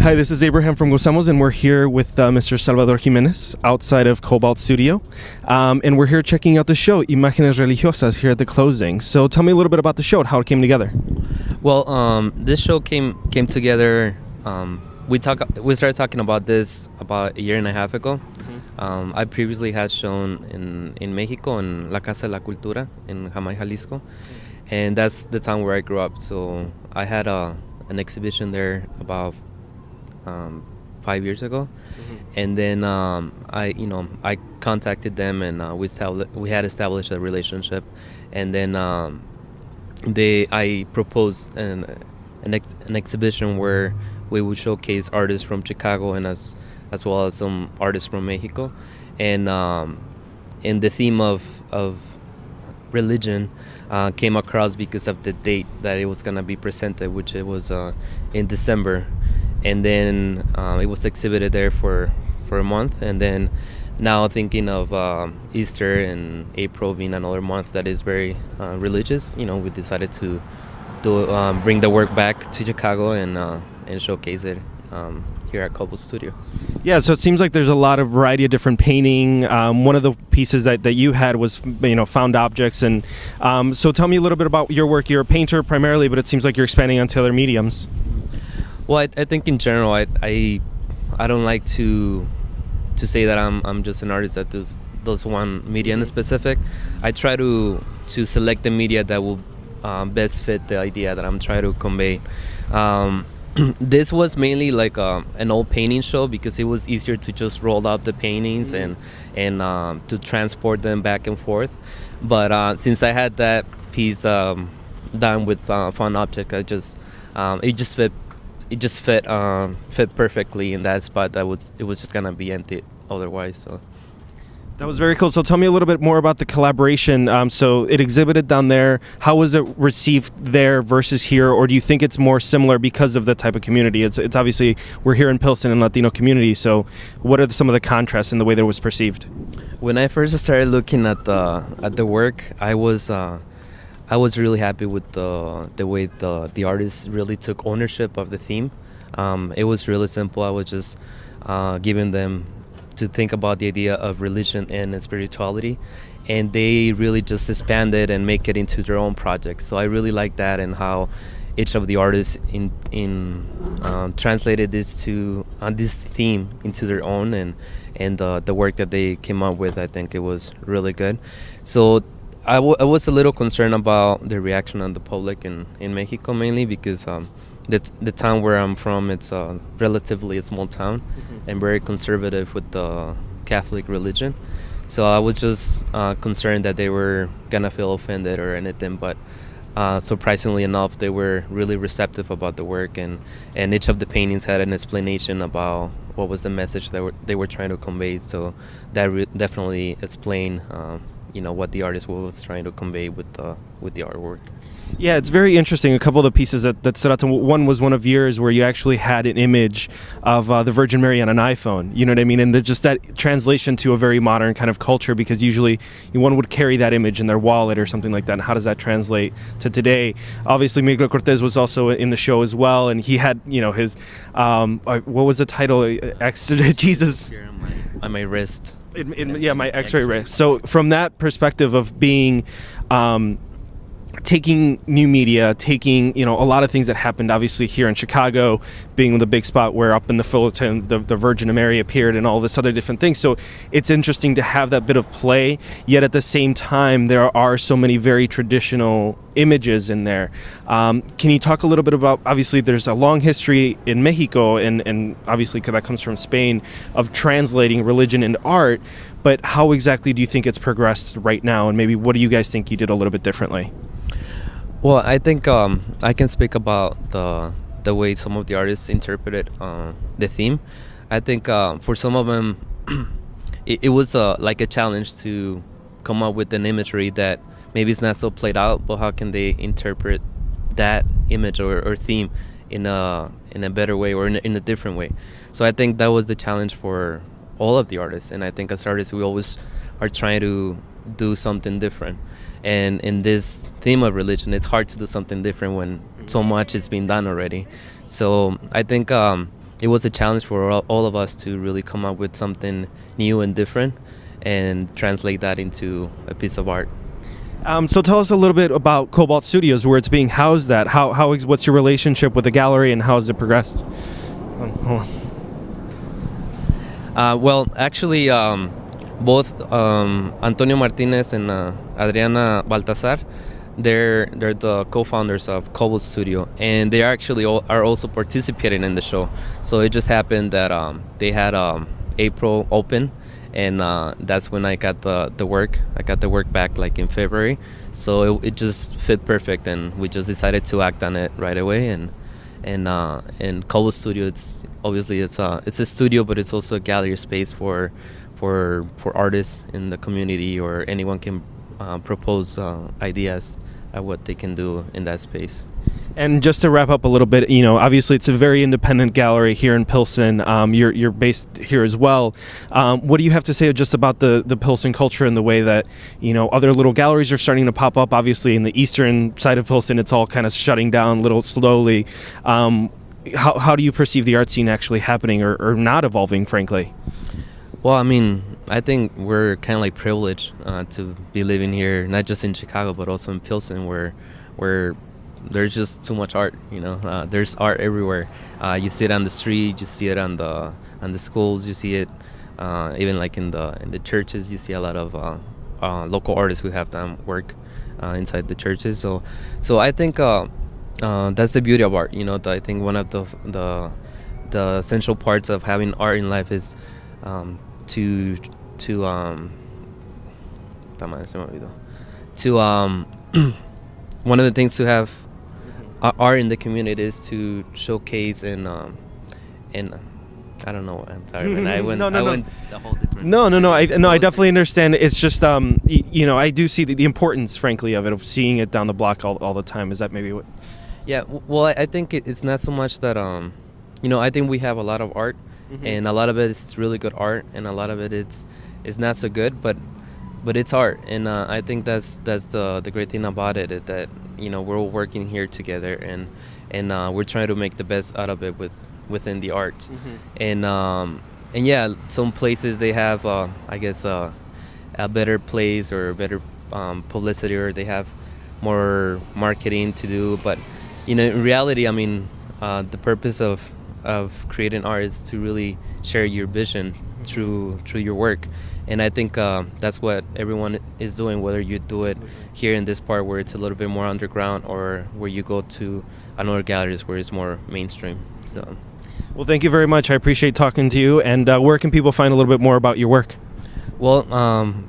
Hi, this is Abraham from Gozamos, and we're here with Mr. Salvador Jimenez outside of Cobalt Studio. And we're here checking out the show, Imagenes Religiosas, here at the closing. So tell me a little bit about the show and how it came together. Well, this show came together. We started talking about this about a year and a half ago. I previously had shown in Mexico, in La Casa de la Cultura, in Jamay, Jalisco. And that's the town where I grew up. So I had an exhibition there about 5 years ago, and then I contacted them, and we had established a relationship, and then I proposed an exhibition where we would showcase artists from Chicago and as well as some artists from Mexico, and the theme of religion came across because of the date that it was gonna be presented, which it was in December. And then it was exhibited there for a month, and then now thinking of Easter and April being another month that is very religious, we decided to bring the work back to Chicago and showcase it here at Cobalt Studio. Yeah, so it seems like there's a lot of variety of different painting. One of the pieces that you had was found objects, and so tell me a little bit about your work. You're a painter primarily, but it seems like you're expanding onto other mediums. Well, I think in general, I don't like to say that I'm just an artist that does one media in specific. I try to select the media that will best fit the idea that I'm trying to convey. This was mainly like an old painting show because it was easier to just roll out the paintings and to transport them back and forth. But since I had that piece done with found object, it just fit perfectly in that spot. It was just gonna be empty otherwise. So that was very cool. So tell me a little bit more about the collaboration. So it exhibited down there. How was it received there versus here, or do you think it's more similar because of the type of community? It's obviously, we're here in Pilsen and Latino community. So what are some of the contrasts in the way that it was perceived? When I first started looking at the work, I was really happy with the way the artists really took ownership of the theme. It was really simple. I was just giving them to think about the idea of religion and spirituality, and they really just expanded and make it into their own projects. So I really like that, and how each of the artists translated this theme into their own, and the work that they came up with, I think it was really good. So I was a little concerned about the reaction on the public in Mexico, mainly because the town where I'm from, it's relatively a small town and very conservative with the Catholic religion. So I was just concerned that they were gonna feel offended or anything, but surprisingly enough, they were really receptive about the work, and each of the paintings had an explanation about what was the message that they were trying to convey. So that definitely explained what the artist was trying to convey with the artwork. Yeah, it's very interesting. A couple of the pieces that stood out to me, one was one of yours where you actually had an image of the Virgin Mary on an iPhone. You know what I mean? And just that translation to a very modern kind of culture, because usually one would carry that image in their wallet or something like that. And how does that translate to today? Obviously, Miguel Cortez was also in the show as well, and he had his what was the title? Jesus. Here on my wrist. My X-ray wrist. So from that perspective of being taking new media, taking a lot of things that happened obviously here in Chicago, being the big spot where up in the Fullerton the Virgin Mary appeared and all this other different things. So it's interesting to have that bit of play, yet at the same time there are so many very traditional images in there. Can you talk a little bit about, obviously there's a long history in Mexico and obviously because that comes from Spain, of translating religion into art, but how exactly do you think it's progressed right now, and maybe what do you guys think you did a little bit differently? Well, I think I can speak about the way some of the artists interpreted the theme. I think for some of them, it was like a challenge to come up with an imagery that maybe it's not so played out, but how can they interpret that image or theme in a better way or in a different way? So I think that was the challenge for all of the artists, and I think as artists we always are trying to do something different. And in this theme of religion, it's hard to do something different when so much is being done already. So I think it was a challenge for all of us to really come up with something new and different and translate that into a piece of art. So tell us a little bit about Cobalt Studios, where it's being housed at. What's your relationship with the gallery, and how has it progressed? Hold on. Well, actually, both Antonio Martinez and Adriana Baltazar, they're the co-founders of Cobalt Studio, and they actually are also participating in the show. So it just happened that they had April open, and that's when I got the work. I got the work back like in February, so it just fit perfect, and we just decided to act on it right away. And Cobalt Studio, it's a studio, but it's also a gallery space for artists in the community, or anyone can propose ideas at what they can do in that space. And just to wrap up a little bit, obviously it's a very independent gallery here in Pilsen. You're based here as well. What do you have to say just about the Pilsen culture and the way that, other little galleries are starting to pop up? Obviously in the eastern side of Pilsen, it's all kind of shutting down a little slowly. How do you perceive the art scene actually happening or not evolving, frankly? Well, I mean, I think we're kind of like privileged to be living here, not just in Chicago, but also in Pilsen, where there's just too much art. There's art everywhere. You see it on the street, you see it on the schools, you see it even like in the churches. You see a lot of local artists who have done work inside the churches. So I think that's the beauty of art. I think one of the essential parts of having art in life is to one of the things to have art in the community is to showcase and I don't know. I'm sorry, man. I went the whole different. No. I definitely understand. It's just I do see the importance, frankly, of it, of seeing it down the block all the time. Is that maybe what? Yeah. Well, I think it's not so much that I think we have a lot of art, and a lot of it is really good art, and a lot of it is not so good, but it's art, and I think that's the great thing about it, that we're all working here together, and we're trying to make the best out of it within the art, and yeah, some places they have I guess a better place or better publicity, or they have more marketing to do, but in reality, I mean, the purpose of creating art is to really share your vision through your work, and I think that's what everyone is doing, whether you do it here in this part where it's a little bit more underground, or where you go to another galleries where it's more mainstream. So. Well, thank you very much. I appreciate talking to you. And where can people find a little bit more about your work? Well,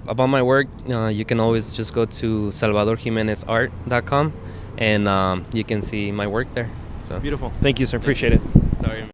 about my work, you can always just go to salvadorjimenezart.com, and you can see my work there. So. Beautiful. Thank you, sir. Appreciate it. Sorry.